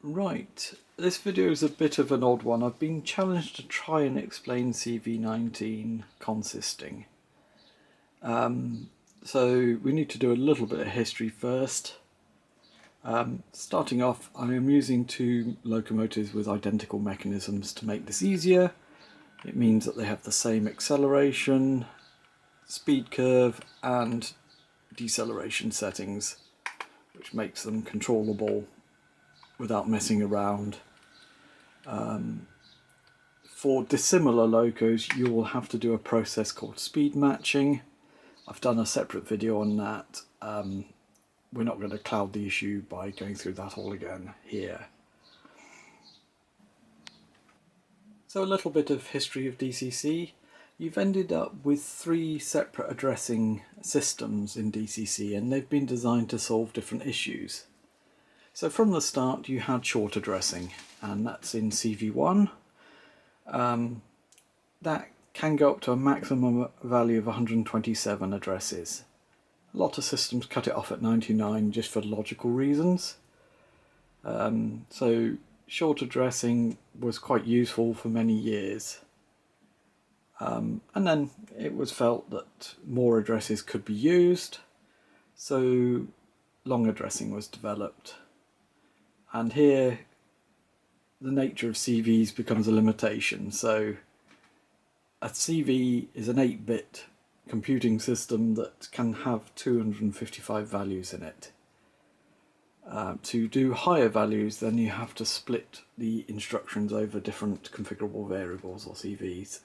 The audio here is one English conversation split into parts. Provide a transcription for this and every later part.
Right, this video is a bit of an odd one. I've been challenged to try and explain CV19 consisting. So we need to do a little bit of history first. Starting off, I am using two locomotives with identical mechanisms to make this easier. It means that they have the same acceleration, speed curve and deceleration settings, which makes them controllable without messing around. For dissimilar locos, you will have to do a process called speed matching. I've done a separate video on that. We're not going to cloud the issue by going through that all again here. So a little bit of history of DCC. You've ended up with three separate addressing systems in DCC, and they've been designed to solve different issues. So from the start you had short addressing, and that's in CV1. That can go up to a maximum value of 127 addresses. A lot of systems cut it off at 99 just for logical reasons. So short addressing was quite useful for many years. And then it was felt that more addresses could be used, so long addressing was developed. And here the nature of CVs becomes a limitation. So a CV is an 8-bit computing system that can have 255 values in it. To do higher values, then you have to split the instructions over different configurable variables or CVs.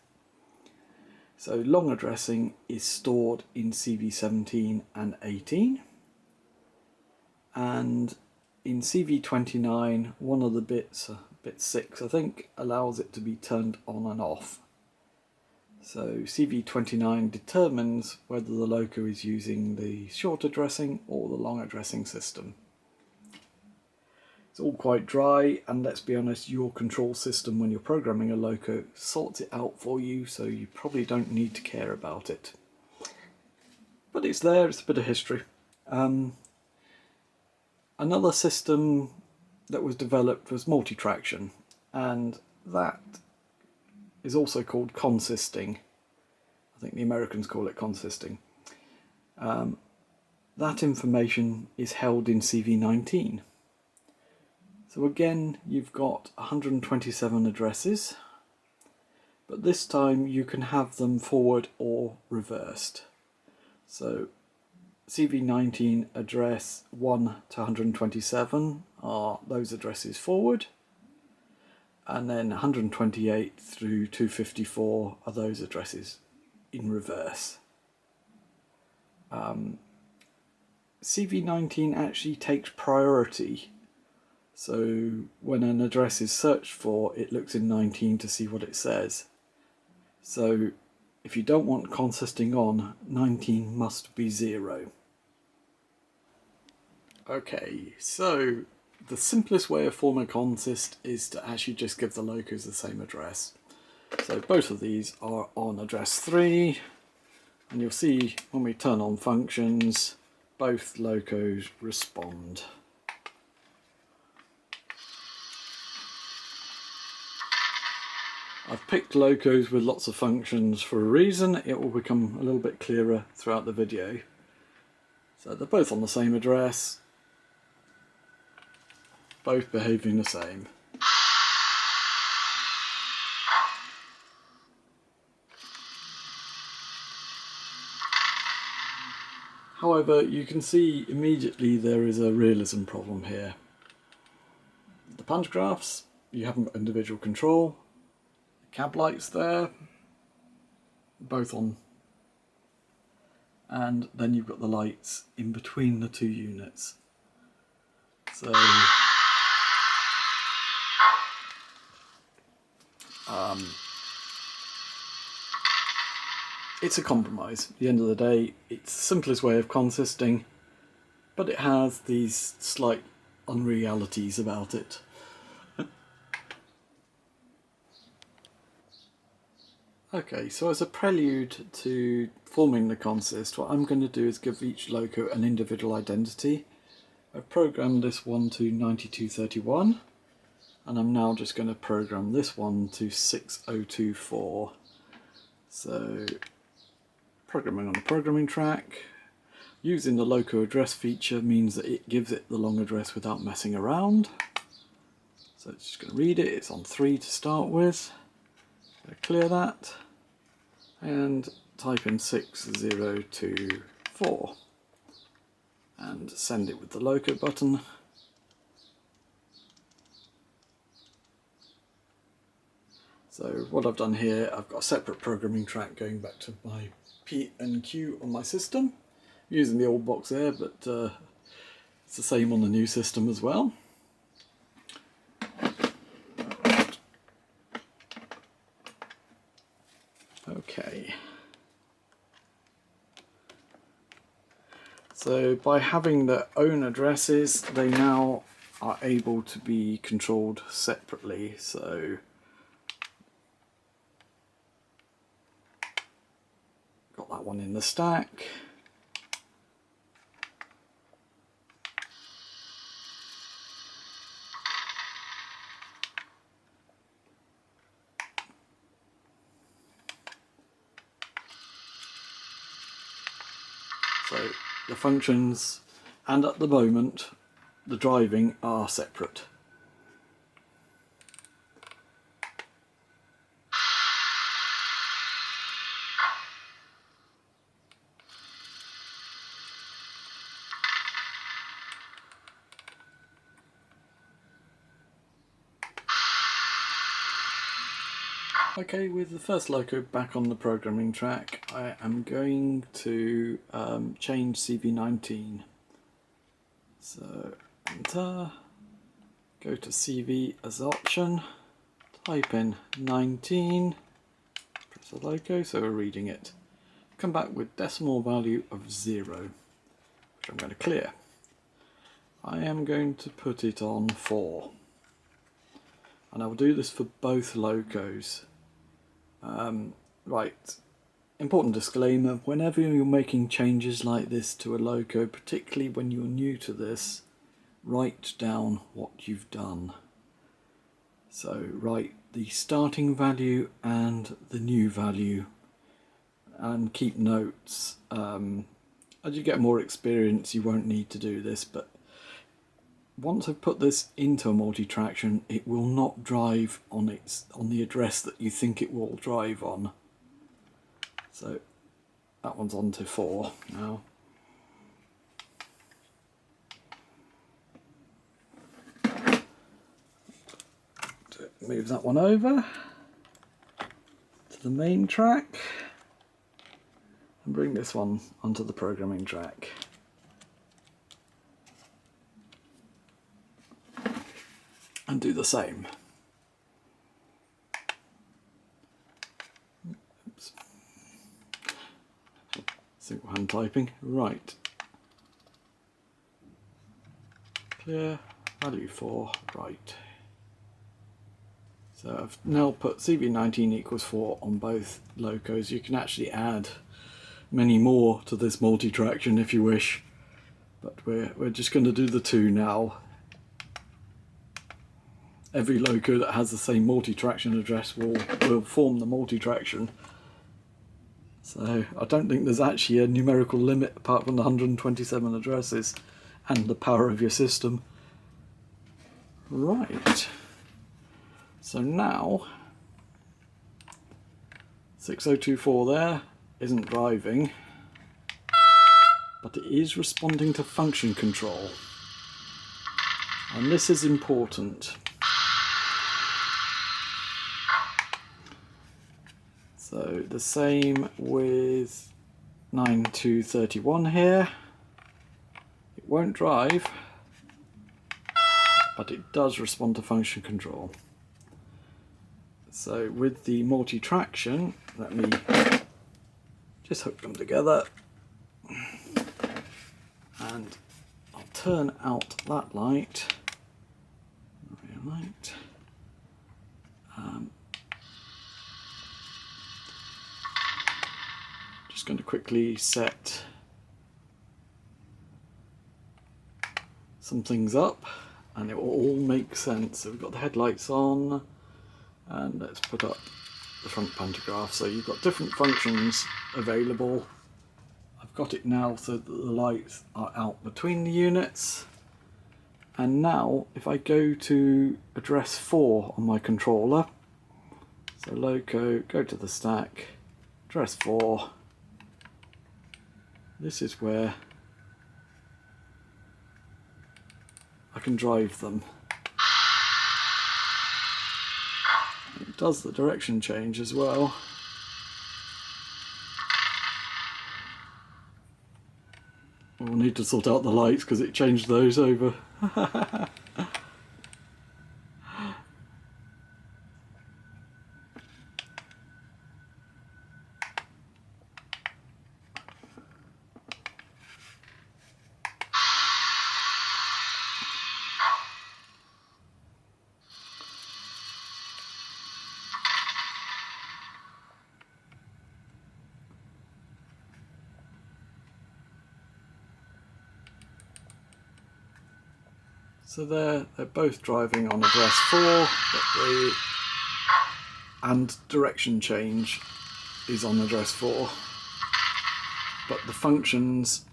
So long addressing is stored in CV17 and 18, and in CV29 one of the bits, bit 6 I think, allows it to be turned on and off. So CV29 determines whether the loco is using the short addressing or the long addressing system. It's all quite dry, and let's be honest, your control system when you're programming a loco sorts it out for you, so you probably don't need to care about it. But it's there, it's a bit of history. Another system that was developed was multi-traction, and that is also called consisting. I think the Americans call it consisting. That information is held in CV19. So again, you've got 127 addresses, but this time you can have them forward or reversed. So CV19 address 1 to 127 are those addresses forward, and then 128 through 254 are those addresses in reverse. CV19 actually takes priority. So when an address is searched for, it looks in 19 to see what it says. So if you don't want consisting on, 19 must be 0. Okay, so the simplest way of forming a consist is to actually just give the locos the same address. So both of these are on address 3, and you'll see when we turn on functions, both locos respond. I've picked locos with lots of functions for a reason. It will become a little bit clearer throughout the video. So they're both on the same address, both behaving the same. However, you can see immediately there is a realism problem here. The punch graphs, you haven't got individual control. Cab lights there, both on, and then you've got the lights in between the two units. So it's a compromise. At the end of the day, it's the simplest way of consisting, but it has these slight unrealities about it. Okay, so as a prelude to forming the consist, what I'm going to do is give each loco an individual identity. I've programmed this one to 9231, and I'm now just going to program this one to 6024. So programming on the programming track. Using the loco address feature means that it gives it the long address without messing around. So it's just going to read it. It's on 3 to start with. Clear that and type in 6024 and send it with the loco button. So what I've done here, I've got a separate programming track going back to my P and Q on my system. I'm using the old box there, but it's the same on the new system as well. Okay. So by having their own addresses, they now are able to be controlled separately. So got that one in the stack. So the functions and at the moment the driving are separate. Okay, with the first loco back on the programming track, I am going to change CV19. So enter, go to CV as option, type in 19, press the loco, so we're reading it. Come back with decimal value of 0, which I'm going to clear. I am going to put it on 4. And I will do this for both locos. Right, important disclaimer, whenever you're making changes like this to a loco, particularly when you're new to this, write down what you've done. So write the starting value and the new value and keep notes. As you get more experience you won't need to do this, but once I've put this into a multi-traction, it will not drive on the address that you think it will drive on. So that one's on to 4 now. Move that one over to the main track and bring this one onto the programming track. And do the same. Oops. Single hand typing. Right. Clear. Value 4. Right. So I've now put CV19 equals 4 on both locos. You can actually add many more to this multi-traction if you wish, but we're just going to do the 2 now. Every loco that has the same multi-traction address will form the multi-traction. So I don't think there's actually a numerical limit apart from the 127 addresses and the power of your system. Right. So now 6024 there isn't driving, but it is responding to function control. And this is important. So the same with 9231 here. It won't drive, but it does respond to function control. So with the multi-traction, let me just hook them together and I'll turn out that light. Just going to quickly set some things up. and it will all make sense. So we've got the headlights on, and let's put up the front pantograph. So you've got different functions available. I've got it now so that the lights are out between the units. And now if I go to address 4 on my controller, so loco, go to the stack, address 4, this is where I can drive them. It does the direction change as well. We'll need to sort out the lights because it changed those over. So they're both driving on address 4, and direction change is on address 4. But the functions,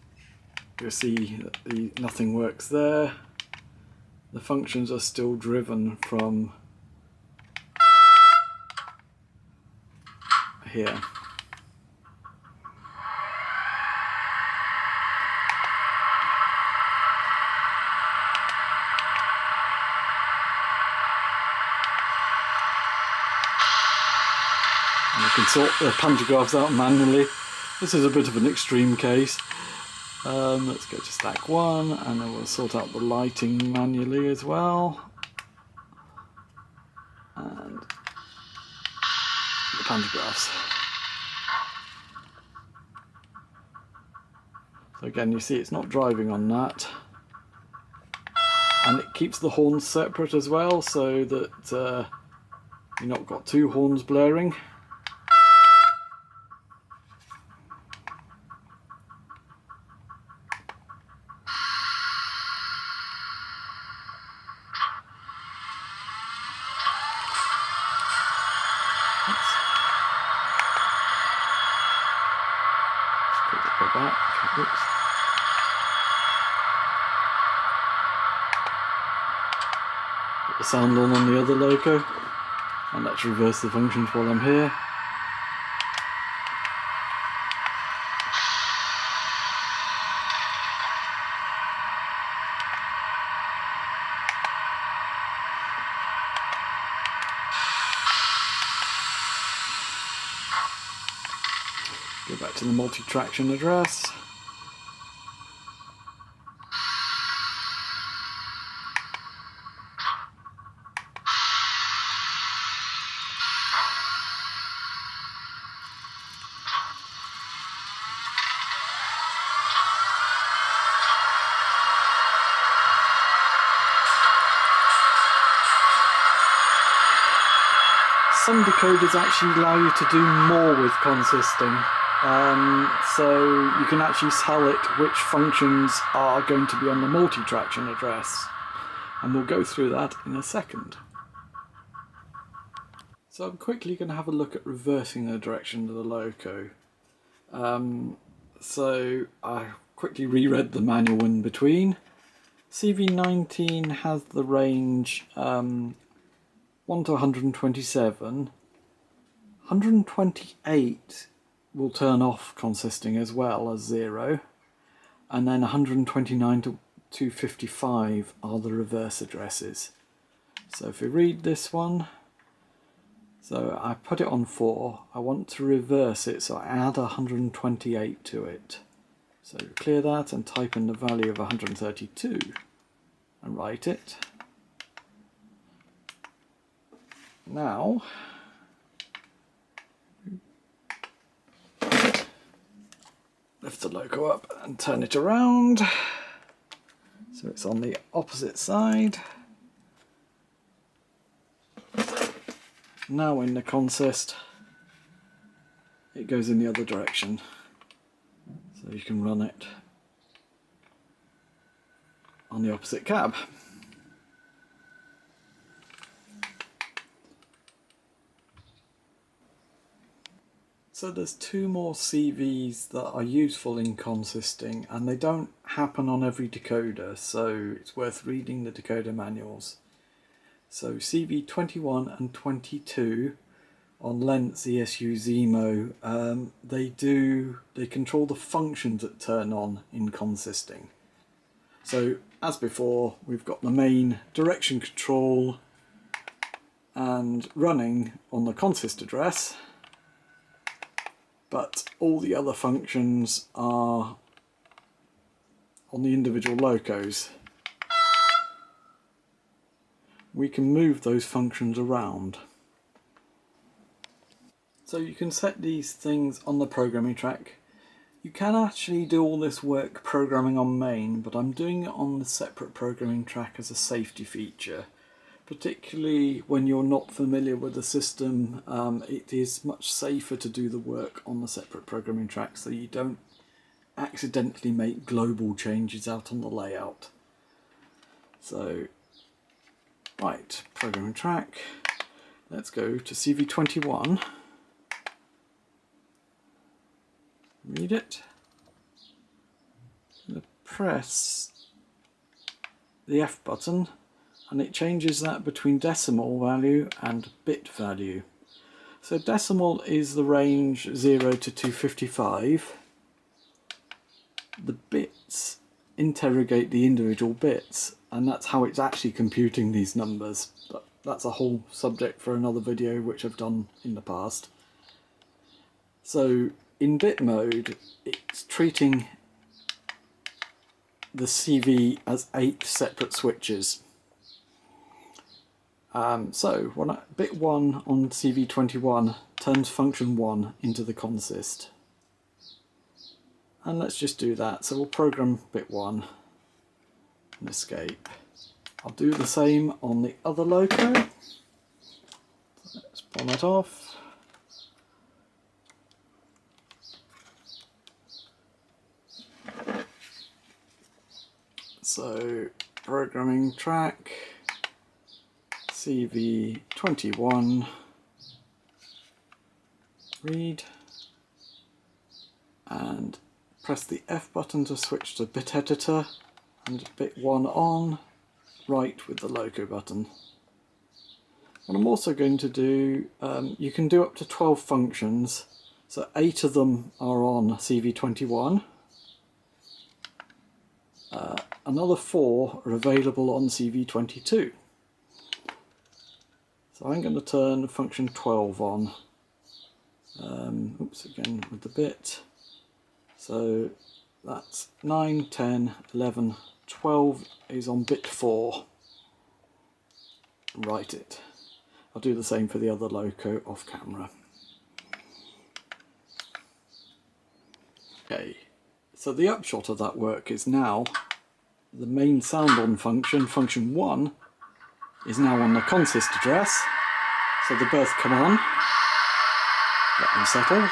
you'll see that nothing works there. The functions are still driven from here. And you can sort the pantographs out manually. This is a bit of an extreme case. Let's go to stack 1 and then we'll sort out the lighting manually as well. And the pantographs. So again, you see it's not driving on that. And it keeps the horns separate as well so that you've not got 2 horns blaring. Back. Oops. Put the sound on the other loco, and let's reverse the functions while I'm here. Go back to the multi-traction address. Some decoders actually allow you to do more with consisting. So you can actually tell it which functions are going to be on the multi-traction address, and we'll go through that in a second. So I'm quickly going to have a look at reversing the direction of the loco. So I quickly reread the manual in between. CV19 has the range 1 to 127. 128 will turn off consisting as well as 0, and then 129 to 255 are the reverse addresses. So if we read this one, so I put it on 4, I want to reverse it, so I add 128 to it. So clear that and type in the value of 132 and write it. Now lift the loco up and turn it around so it's on the opposite side. Now in the consist it goes in the other direction, so you can run it on the opposite cab. So there's two more CVs that are useful in consisting, and they don't happen on every decoder, so it's worth reading the decoder manuals. So CV21 and 22 on Lenz ESU ZEMO, they control the functions that turn on in consisting. So as before, we've got the main direction control and running on the consist address, but all the other functions are on the individual locos. We can move those functions around. So you can set these things on the programming track. You can actually do all this work programming on main, but I'm doing it on the separate programming track as a safety feature. Particularly when you're not familiar with the system, it is much safer to do the work on the separate programming track so you don't accidentally make global changes out on the layout. So, right, programming track. Let's go to CV21. Read it. I'm going to press the F button and it changes that between decimal value and bit value. So decimal is the range 0 to 255. The bits interrogate the individual bits, and that's how it's actually computing these numbers. But that's a whole subject for another video which I've done in the past. So in bit mode, it's treating the CV as 8 separate switches. So when bit 1 on CV21 turns function 1 into the consist. And let's just do that. So we'll program bit 1 and escape. I'll do the same on the other loco. Let's pull that off. So programming track, CV21, read, and press the F button to switch to bit editor, and bit 1 on, right with the loco button. What I'm also going to do, you can do up to 12 functions, so 8 of them are on CV21. Another 4 are available on CV22. So I'm going to turn function 12 on. Oops, again with the bit. So that's 9, 10, 11, 12 is on bit 4. Write it. I'll do the same for the other loco off camera. Okay, so the upshot of that work is now the main sound on function, function 1, is now on the consist address. So the both come on. Let them settle.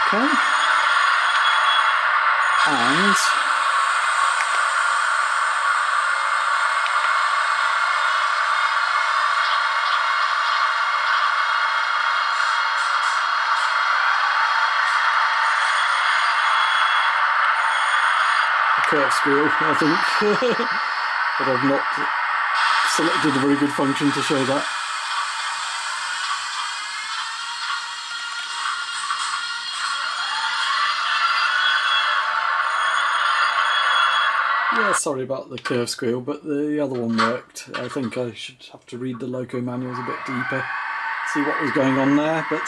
Okay. And curve squeal, I think, but I've not selected a very good function to show that. Yeah, sorry about the curve squeal, but the other one worked. I think I should have to read the loco manuals a bit deeper, see what was going on there, but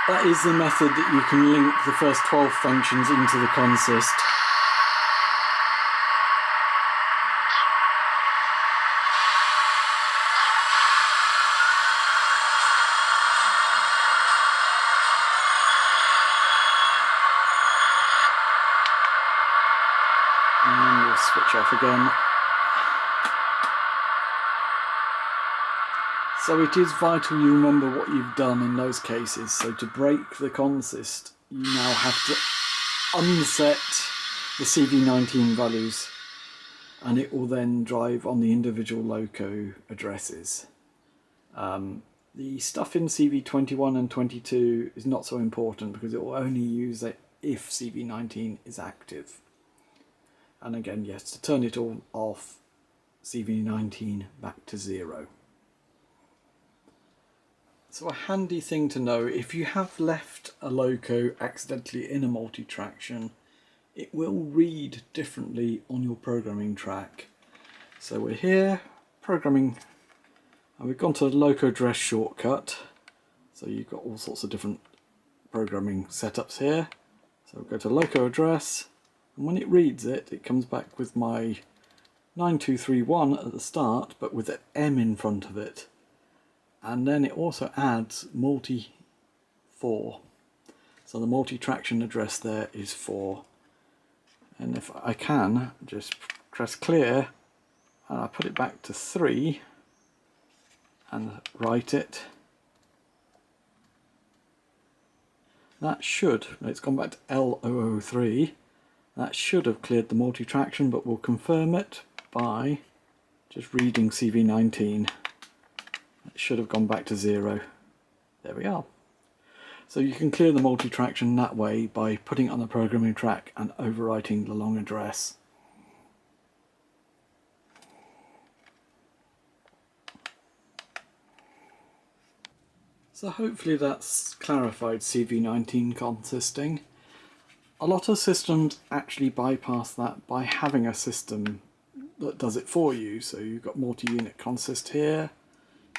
that is the method that you can link the first 12 functions into the consist. And we'll switch off again. So it is vital you remember what you've done in those cases. So to break the consist, you now have to unset the CV19 values. and it will then drive on the individual loco addresses. The stuff in CV21 and 22 is not so important because it will only use it if CV19 is active. And again, yes, to turn it all off, CV19 back to 0. So a handy thing to know, if you have left a loco accidentally in a multi-traction, it will read differently on your programming track. So we're here, programming, and we've gone to the loco address shortcut. So you've got all sorts of different programming setups here. So we'll go to loco address, and when it reads it, it comes back with my 9231 at the start, but with an M in front of it. And then it also adds multi 4. So the multi-traction address there is 4. And if I can, just press clear, and I put it back to 3, and write it. That should, it's gone back to L003, that should have cleared the multi-traction, but we'll confirm it by just reading CV19. It should have gone back to 0. There we are. So you can clear the multi-traction that way by putting it on the programming track and overwriting the long address. So hopefully that's clarified CV19 consisting. A lot of systems actually bypass that by having a system that does it for you. So you've got multi-unit consist here.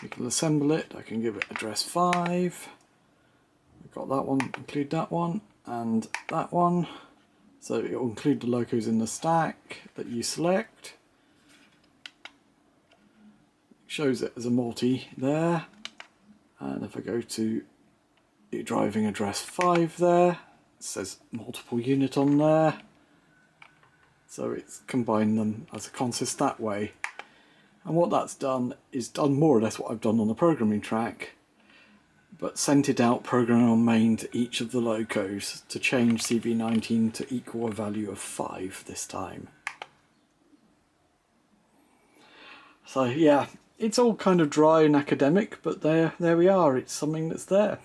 You can assemble it. I can give it address 5. I've got that one, include that one, and that one. So it will include the locos in the stack that you select. It shows it as a multi there. And if I go to the driving address 5 there, it says multiple unit on there. So it's combined them as a consist that way. And what that's done is done more or less what I've done on the programming track, but sent it out programming on main to each of the locos to change CV19 to equal a value of 5 this time. So yeah, it's all kind of dry and academic, but there we are, it's something that's there.